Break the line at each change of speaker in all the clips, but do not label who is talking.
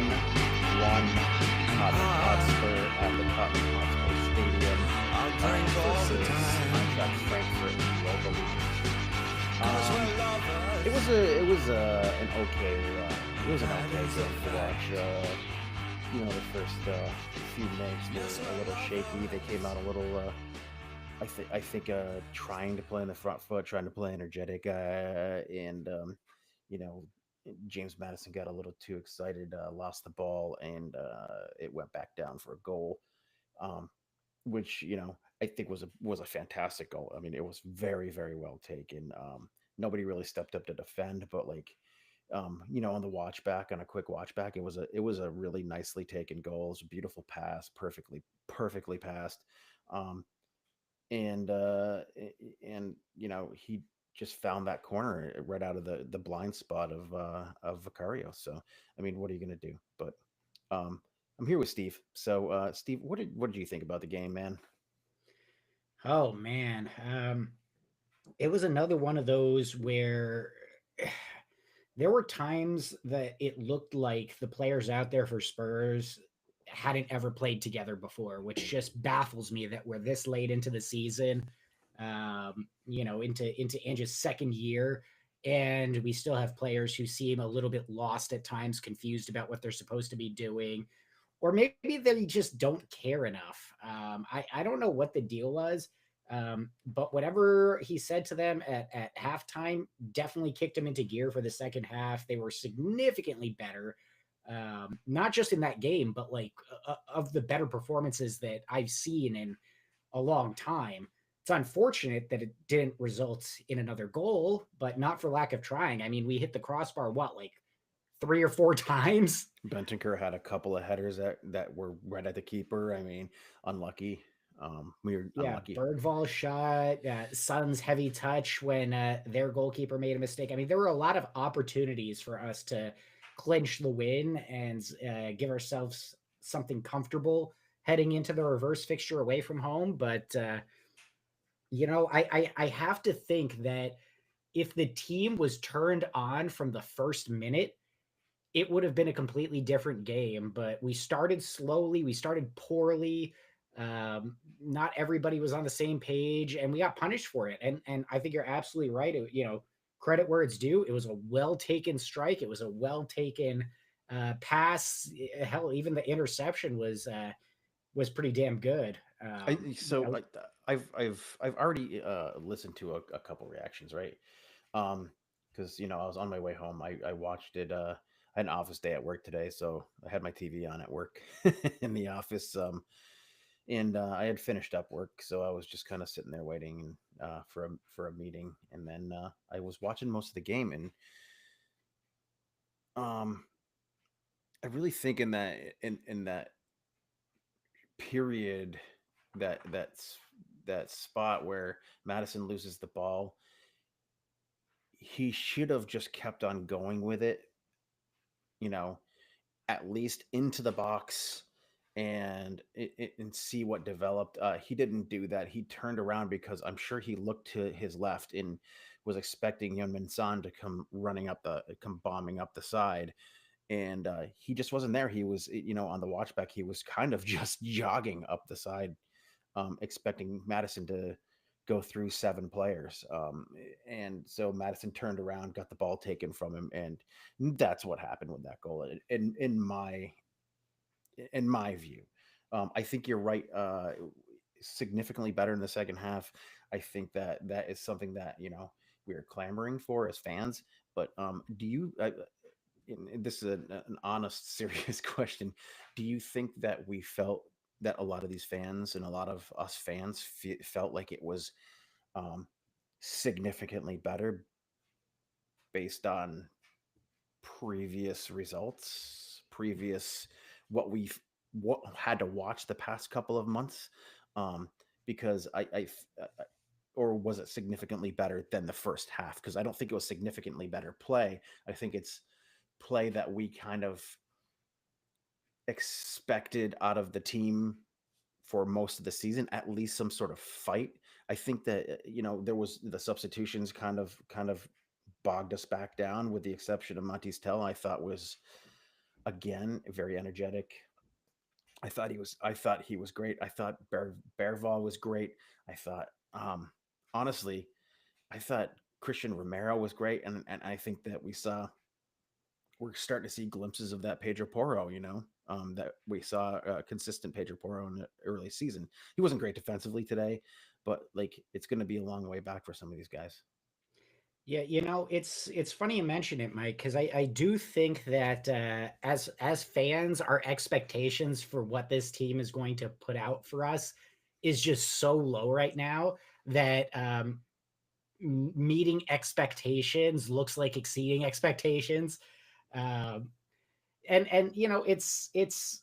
1-1 Tottenham Hotspur at the Tottenham Hotspur Stadium
I'll drink all the
versus
time.
Eintracht Frankfurt Europa League.
Cause
Um,
we're
it
lovers.
was a it was an okay it was an
That
okay
is a
game to watch.
fact.
The first few minutes
Yes,
were a
we're
little shaky. They came
lovers.
out a little. I think trying to play in the front foot, trying to play energetic, and you know, James Madison got a little too excited, lost the ball, and it went back down for a goal. Um, which I think was a fantastic goal. I mean, it was very very well taken. Nobody really stepped up to defend, but on the watch back, on a quick watch back, it was a really nicely taken goal. It was a beautiful pass, perfectly passed. Um, and he just found that corner right out of the blind spot of Vicario. So I mean, what are you going to do? But um, I'm here with Steve. So Steve, what did you think about the game, man?
Oh man, it was another one of those where there were times that it looked like the players out there for Spurs hadn't ever played together before, which just baffles me that we're this late into the season, into Ange's second year, and we still have players who seem a little bit lost at times, confused about what they're supposed to be doing, or maybe they just don't care enough. I don't know what the deal was. But whatever he said to them at halftime definitely kicked them into gear for the second half. They were significantly better, not just in that game, but like of the better performances that I've seen in a long time. It's unfortunate that it didn't result in another goal, but not for lack of trying. I mean, we hit the crossbar, like 3 or 4 times.
Bentancur had a couple of headers that were right at the keeper. I mean, unlucky. We were
Yeah,
unlucky.
Bergvall shot, Suns heavy touch when their goalkeeper made a mistake. I mean, there were a lot of opportunities for us to clinch the win and give ourselves something comfortable heading into the reverse fixture away from home. But I have to think that if the team was turned on from the first minute, it would have been a completely different game. But we started slowly, we started poorly. Not everybody was on the same page, and we got punished for it. And I think you're absolutely right. Credit where it's due. It was a well taken strike. It was a well taken pass. Hell, even the interception was pretty damn good.
I so I, I've already listened to a couple reactions, right? Because I was on my way home. I watched it. I had an office day at work today, so I had my TV on at work in the office. And I had finished up work, so I was just kind of sitting there waiting for a meeting, and then I was watching most of the game, and um, I really think in that period, that spot where Madison loses the ball, he should have just kept on going with it, you know, at least into the box and see what developed. He didn't do that. He turned around because I'm sure he looked to his left and was expecting Yunmin San to come bombing up the side, and he just wasn't there. He was, on the watchback, he was kind of just jogging up the side, expecting Madison to go through 7 players. And so Madison turned around, got the ball taken from him, and that's what happened with that goal. In my view, I think you're right. Significantly better in the second half. I think that is something that we're clamoring for as fans. But do you? And this is an honest, serious question. Do you think that we felt that a lot of these fans and a lot of us fans felt like it was um, significantly better based on previous results, previous what had to watch the past couple of months? Um, because or was it significantly better than the first half? Because I don't think it was significantly better play. I think it's play that we kind of expected out of the team for most of the season, at least some sort of fight. I think that there was the substitutions kind of bogged us back down, with the exception of Matisse Tell. I thought again, very energetic. I thought he was great. I thought Berval was great. I thought honestly, I thought Christian Romero was great, and I think that we're starting to see glimpses of that Pedro Porro, that we saw consistent Pedro Porro in the early season. He wasn't great defensively today, but like it's going to be a long way back for some of these guys.
Yeah, it's funny you mention it, Mike, because I do think that as fans, our expectations for what this team is going to put out for us is just so low right now that meeting expectations looks like exceeding expectations. Um, and it's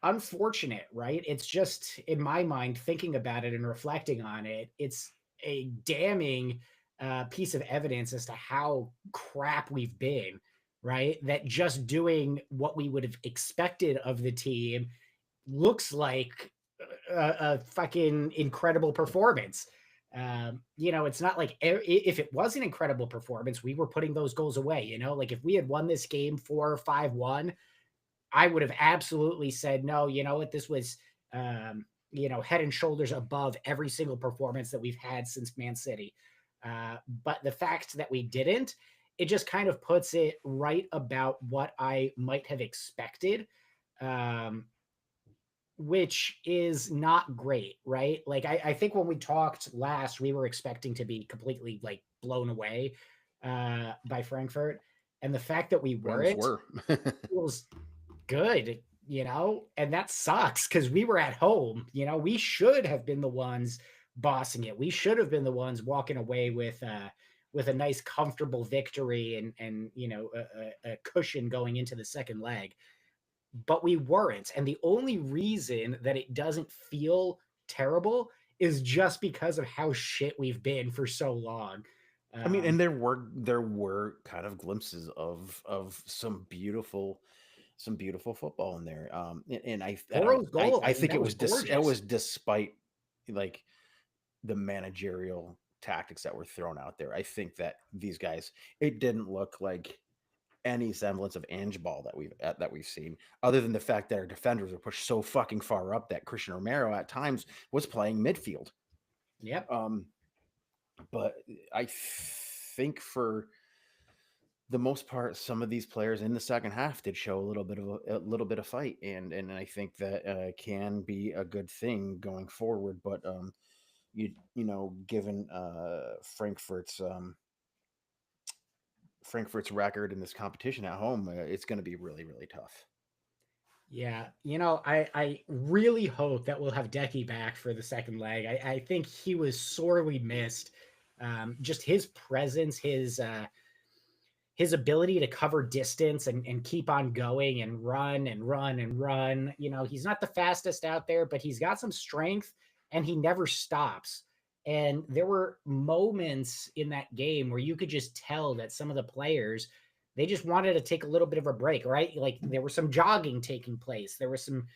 unfortunate, right? It's just in my mind thinking about it and reflecting on it, it's a damning piece of evidence as to how crap we've been, right? That just doing what we would have expected of the team looks like a fucking incredible performance. It's not like if it was an incredible performance, we were putting those goals away. Like if we had won this game 4 or 5-1, I would have absolutely said, no, you know what, this was, head and shoulders above every single performance that we've had since Man City. But the fact that we didn't, it just kind of puts it right about what I might have expected, um, which is not great, right? Like, I think when we talked last, we were expecting to be completely like blown away by Frankfurt. And the fact that we
We almost
weren't
were.
feels good, and that sucks because we were at home. We should have been the ones bossing it. We should have been the ones walking away with a nice, comfortable victory and a cushion going into the second leg. But we weren't, and the only reason that it doesn't feel terrible is just because of how shit we've been for so long.
I mean, and
Um,
there were kind of glimpses of some beautiful football in there. And I don't
Poro's goal,
I
I mean,
think
that
it
was
was it
gorgeous.
was despite like the managerial tactics that were thrown out there. I think that these guys, it didn't look like any semblance of Ange ball that we've seen, other than the fact that our defenders were pushed so fucking far up that Christian Romero at times was playing midfield.
Yep.
Um, but I think for the most part, some of these players in the second half did show a little bit of fight, and I think that can be a good thing going forward. But given Frankfurt's record in this competition at home, it's going to be really really tough.
Yeah, I really hope that we'll have Decky back for the second leg. I think he was sorely missed. Just his presence, his ability to cover distance and keep on going and run and run and run. He's not the fastest out there, but he's got some strength and he never stops. And there were moments in that game where you could just tell that some of the players, they just wanted to take a little bit of a break, right? Like there was some jogging taking place. There was some,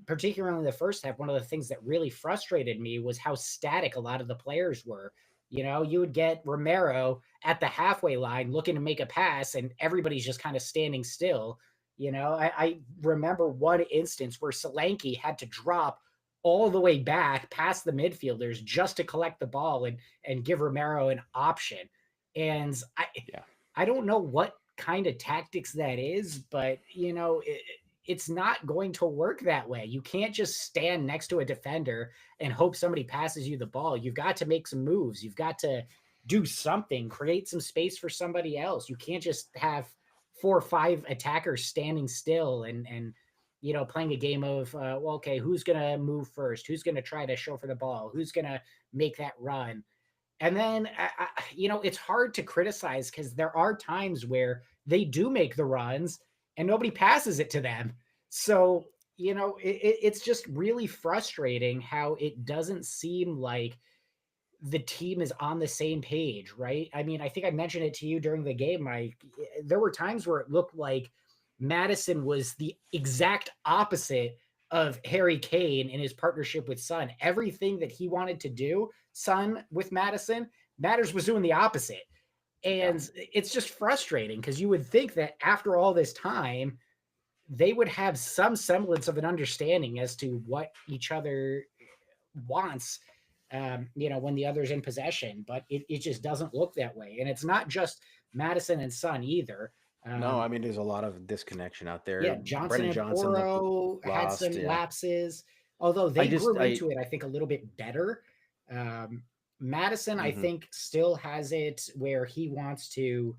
particularly in the first half, one of the things that really frustrated me was how static a lot of the players were. You would get Romero at the halfway line looking to make a pass, and everybody's just kind of standing still. I remember one instance where Solanke had to drop all the way back past the midfielders just to collect the ball and give Romero an option. And
Yeah.
I don't know what kind of tactics that is, but it's not going to work that way. You can't just stand next to a defender and hope somebody passes you the ball. You've got to make some moves. You've got to do something, create some space for somebody else. You can't just have 4 or 5 attackers standing still and playing a game of well, okay, who's gonna move first? Who's gonna try to show for the ball? Who's gonna make that run? And then it's hard to criticize because there are times where they do make the runs and nobody passes it to them. So it's just really frustrating how it doesn't seem like the team is on the same page, right? I mean, I think I mentioned it to you during the game, Mike. There were times where it looked like Madison was the exact opposite of Harry Kane in his partnership with Son. Everything that he wanted to do, Son with Madison, Matters was doing the opposite.
Yeah.
And it's just frustrating because you would think that after all this time, they would have some semblance of an understanding as to what each other wants, when the other's in possession, but it just doesn't look that way. And it's not just Madison and Son either.
No, I
Um,
mean there's a lot of disconnection out there.
yeah, Johnson
Brendan
and
Johnson looked
Poro had
lost.
some
Yeah,
lapses, although
I
they
just
grew into it, I think, a little bit better. Um, Madison, I
mhm.
think, still has it where he wants to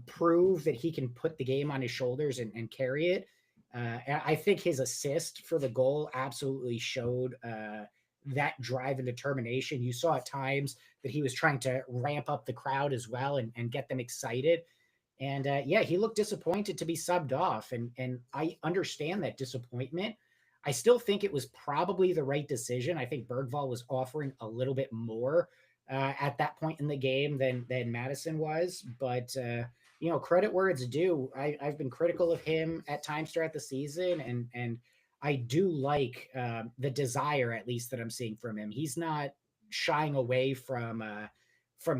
prove that he can put the game on his shoulders and carry it. And I think his assist for the goal absolutely showed that drive and determination. You saw at times that he was trying to ramp up the crowd as well and get them excited. And yeah, he looked disappointed to be subbed off, and I understand that disappointment. I still think it was probably the right decision. I think Bergvall was offering a little bit more at that point in the game than Madison was, but credit where it's due. I've been critical of him at times throughout the season, and I do like the desire, at least, that I'm seeing from him. He's not shying away from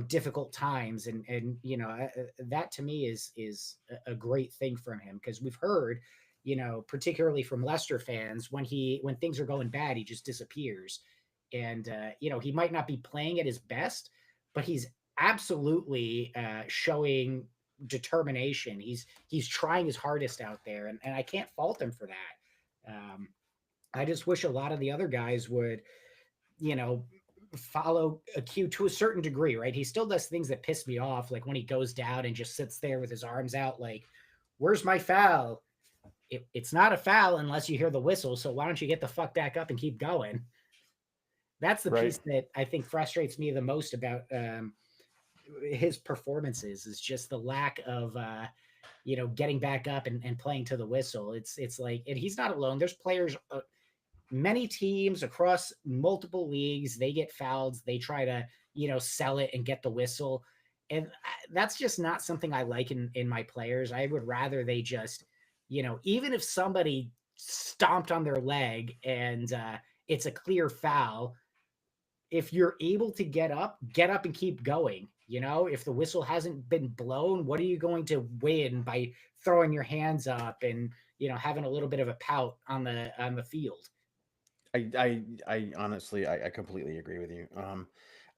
difficult times, and that to me is a great thing from him, because we've heard, particularly from Leicester fans, when things are going bad, he just disappears. And he might not be playing at his best, but he's absolutely showing determination. He's trying his hardest out there, and I can't fault him for that. I just wish a lot of the other guys would, you know, follow a cue to a certain degree, right? He still does things that piss me off, like when he goes down and just sits there with his arms out, like, "Where's my foul?" It's not a foul unless you hear the whistle. So why don't you get the fuck back up and keep going? That's the
Right.
piece that I think frustrates me the most about his performances, is just the lack of getting back up and playing to the whistle. It's like, and he's not alone. There's players, many teams across multiple leagues, they get fouled, they try to sell it and get the whistle, and that's just not something I like in my players. I would rather they just, even if somebody stomped on their leg and it's a clear foul, if you're able to get up and keep going. If the whistle hasn't been blown, what are you going to win by throwing your hands up and having a little bit of a pout on the field?
I honestly, I completely agree with you.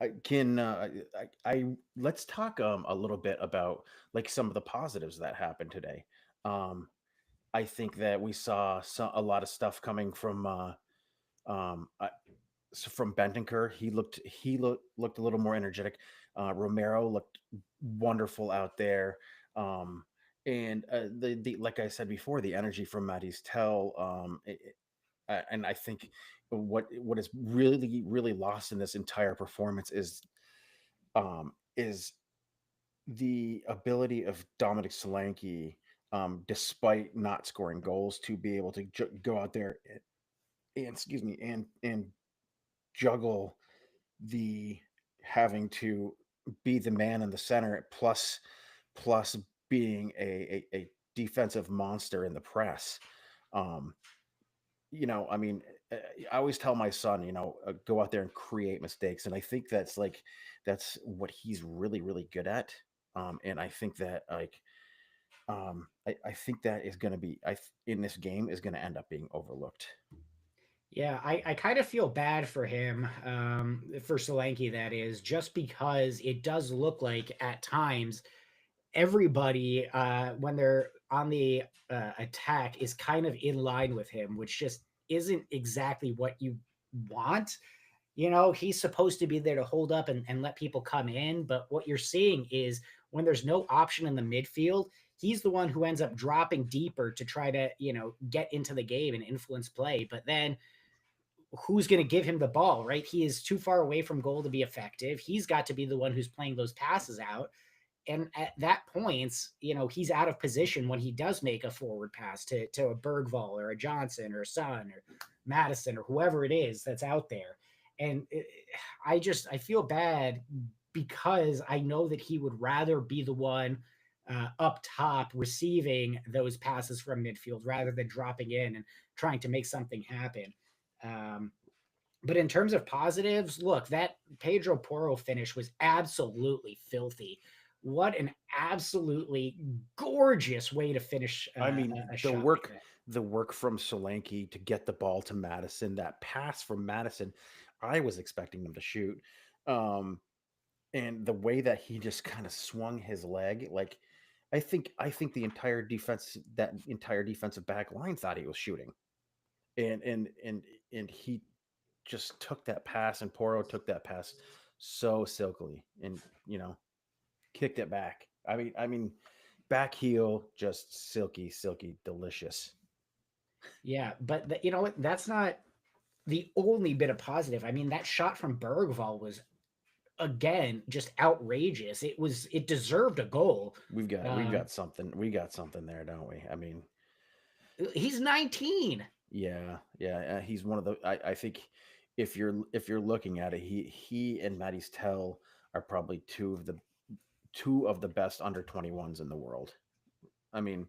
I can I let's talk a little bit about like some of the positives that happened today. Um, I think that we saw a lot of stuff coming from um uh, from Bentancur. He looked a little more energetic. Romero looked wonderful out there. Um, and the like I said before, the energy from Matisse Tell. And I think what is really lost in this entire performance is the ability of Dominic Solanke, despite not scoring goals, to be able to go out there and excuse me and juggle the having to be the man in the center, plus being a defensive monster in the press. Um, I mean, I always tell my son, go out there and create mistakes, and I think that's what he's really good at. And I think that I think that is going to be in this game is going to end up being overlooked.
Yeah, I kind of feel bad for him, for Solanke, that is, just because it does look like at times everybody, when they're on the attack, is kind of in line with him, which just isn't exactly what you want. He's supposed to be there to hold up and let people come in. But what you're seeing is, when there's no option in the midfield, he's the one who ends up dropping deeper to try to, get into the game and influence play. But then who's going to give him the ball, right? He is too far away from goal to be effective. He's got to be the one who's playing those passes out. And at that point, he's out of position when he does make a forward pass to a Bergvall or a Johnson or a Son or Madison or whoever it is that's out there. And I feel bad, because I know that he would rather be the one up top receiving those passes from midfield rather than dropping in and trying to make something happen. Um, but in terms of positives, look, that Pedro Porro finish was absolutely filthy. what an absolutely gorgeous way to finish
I mean,
a shot like that.
the work from Solanke to get the ball to Madison, that pass from Madison, I was expecting him to shoot. Um, and the way that he just kind of swung his leg, like I think that entire defensive back line thought he was shooting. And he just took that pass, and Poro took that pass so silkily, and kicked it back. I mean, back heel, just silky, silky, delicious.
Yeah, but you know what? That's not the only bit of positive. I mean, that shot from Bergvall was again just outrageous. It deserved a goal.
We've
Um,
got something. We got something there, don't we? I mean,
he's 19.
yeah, yeah. He's one of the. I think if you're looking at it, he and Matty's Tell are probably two of the best under 21s in the world. I mean,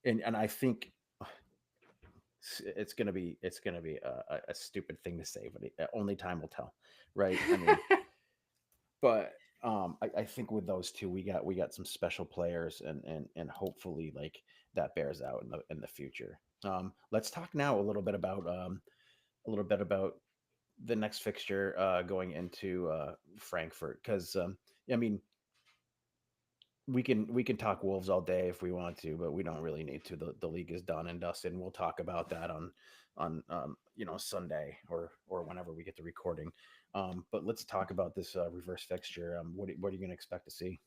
and I think it's gonna be a stupid thing to say, but only time will tell, right? I mean, but I think with those two, we got some special players, and hopefully like that bears out in the future. Let's talk now a little bit about the next fixture going into Frankfurt, because I mean, we can talk Wolves all day if we want to, but we don't really need to. The league is done and dusted, and we'll talk about that on Sunday or whenever we get the recording. But let's talk about this reverse fixture. What are you going to expect to see?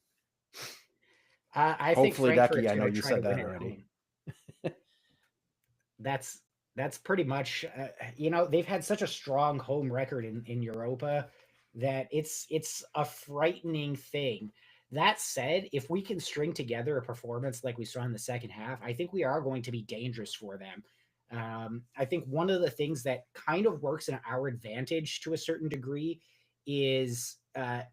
I think
Hopefully, Decky,
Frankfurt's
I know
going to
you
try to
said
win
that
at
already.
home. That's that's pretty much you know, they've had such a strong home record in Europa that it's a frightening thing. That said, if we can string together a performance like we saw in the second half, I think we are going to be dangerous for them. I think one of the things that kind of works in our advantage to a certain degree is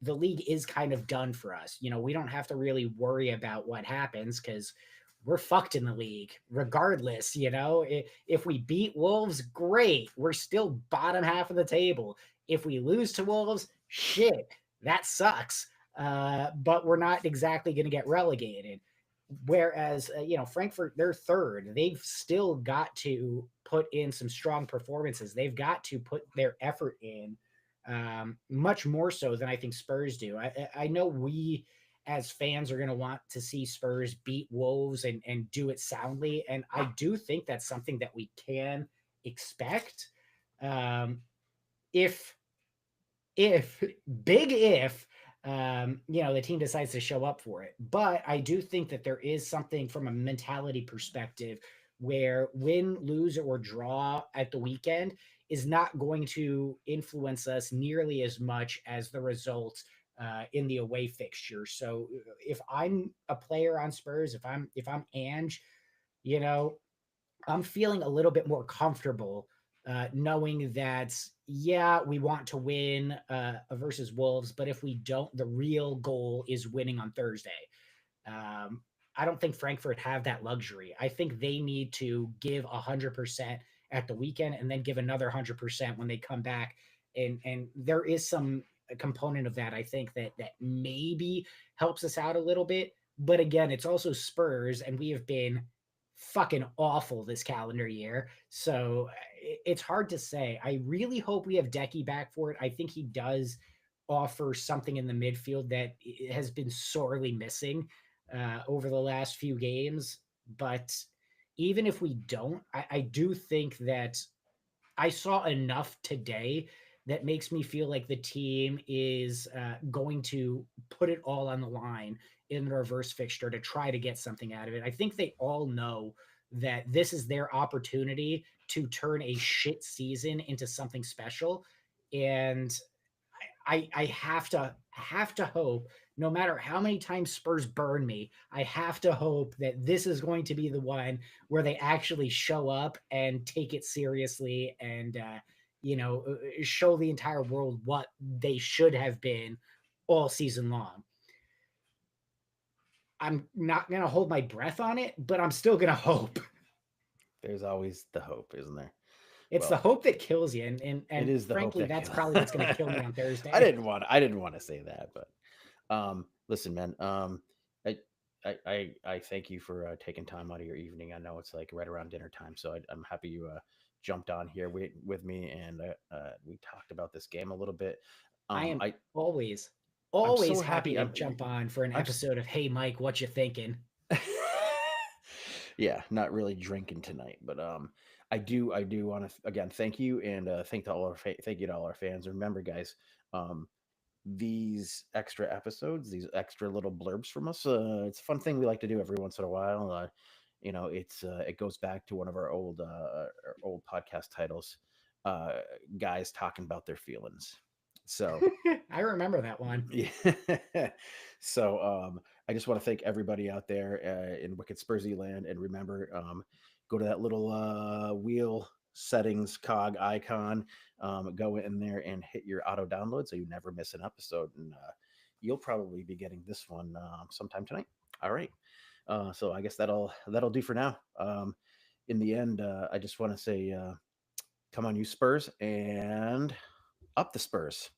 the league is kind of done for us. You know, we don't have to really worry about what happens because we're fucked in the league regardless. You know, if we beat Wolves, great. We're still bottom half of the table. If we lose to Wolves, shit, that sucks. But we're not exactly going to get relegated. Whereas, you know, Frankfurt, they're third. They've still got to put in some strong performances. They've got to put their effort in much more so than I think Spurs do. I know we as fans are going to want to see Spurs beat Wolves and do it soundly. And I do think that's something that we can expect. Um, if, if, big if, you know, the team decides to show up for it. But I do think that there is something from a mentality perspective where win, lose, or draw at the weekend is not going to influence us nearly as much as the results in the away fixture. So if I'm a player on Spurs, if I'm Ange, you know, I'm feeling a little bit more comfortable knowing that, yeah, we want to win versus Wolves, but if we don't, the real goal is winning on Thursday. Um, I don't think Frankfurt have that luxury. I think they need to give 100% at the weekend and then give another 100% when they come back. And there is some component of that I think that maybe helps us out a little bit. But again, it's also Spurs, and we have been fucking awful this calendar year. So it's hard to say. I really hope we have Decky back for it. I think he does offer something in the midfield that has been sorely missing over the last few games. But even if we don't, I do think that I saw enough today that makes me feel like the team is going to put it all on the line in the reverse fixture to try to get something out of it. I think they all know that this is their opportunity to turn a shit season into something special. And I have to hope, no matter how many times Spurs burn me, I have to hope that this is going to be the one where they actually show up and take it seriously and you know, show the entire world what they should have been all season long. I'm not gonna hold my breath on it, but I'm still gonna hope.
There's always the hope, isn't there?
It's the
Well,
hope that kills you, and
it is the hope
frankly,
that
that's
kills.
probably what's gonna kill me on
I
Thursday.
didn't want to say that, but Listen, man. I, I thank you for taking time out of your evening. I know it's like right around dinner time, so I'm happy you jumped on here with me, and we talked about this game a little bit.
I am
I
always,
I'm so
always happy
happy.
to jump on for an
I'm
episode of Hey Mike, what you thinking?
yeah, not really drinking tonight, but I do want to again thank you, and thank you to all our fans. Remember, guys, um, these extra episodes, these extra little blurbs from us. It's a fun thing we like to do every once in a while. It goes back to one of our old podcast titles, uh, guys talking about their feelings. So
I remember that one.
yeah. So I just want to thank everybody out there in Wicked Spursy land, and remember, go to that little wheel settings cog icon, go in there and hit your auto download so you never miss an episode, and you'll probably be getting this one sometime tonight. All right. So I guess that'll do for now. In the end, I just want to say, come on, you Spurs, and up the Spurs.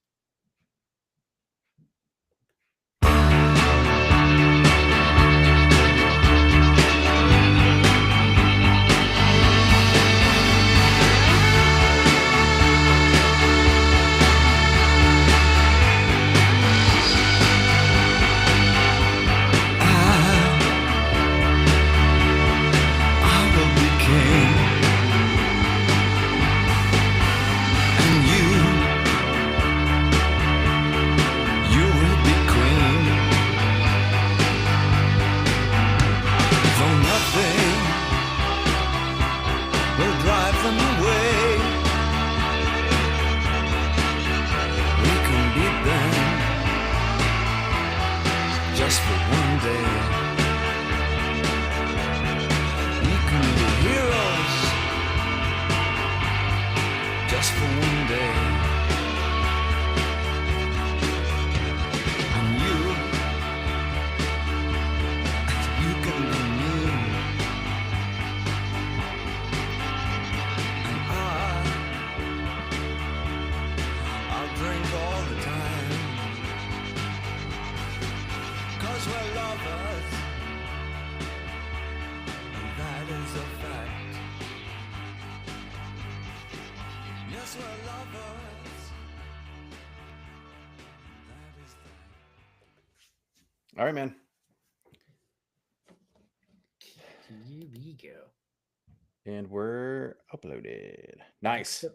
I will be king, and you will be queen. Though nothing will drive them away, we can beat them just for one day. We can be heroes just for one day. And you can be me. And I'll drink all the time. 'Cause we're lovers, and that is a fact. Yes, we're lovers. That is that.
All right, man.
Here we go.
And we're uploaded. Nice.
So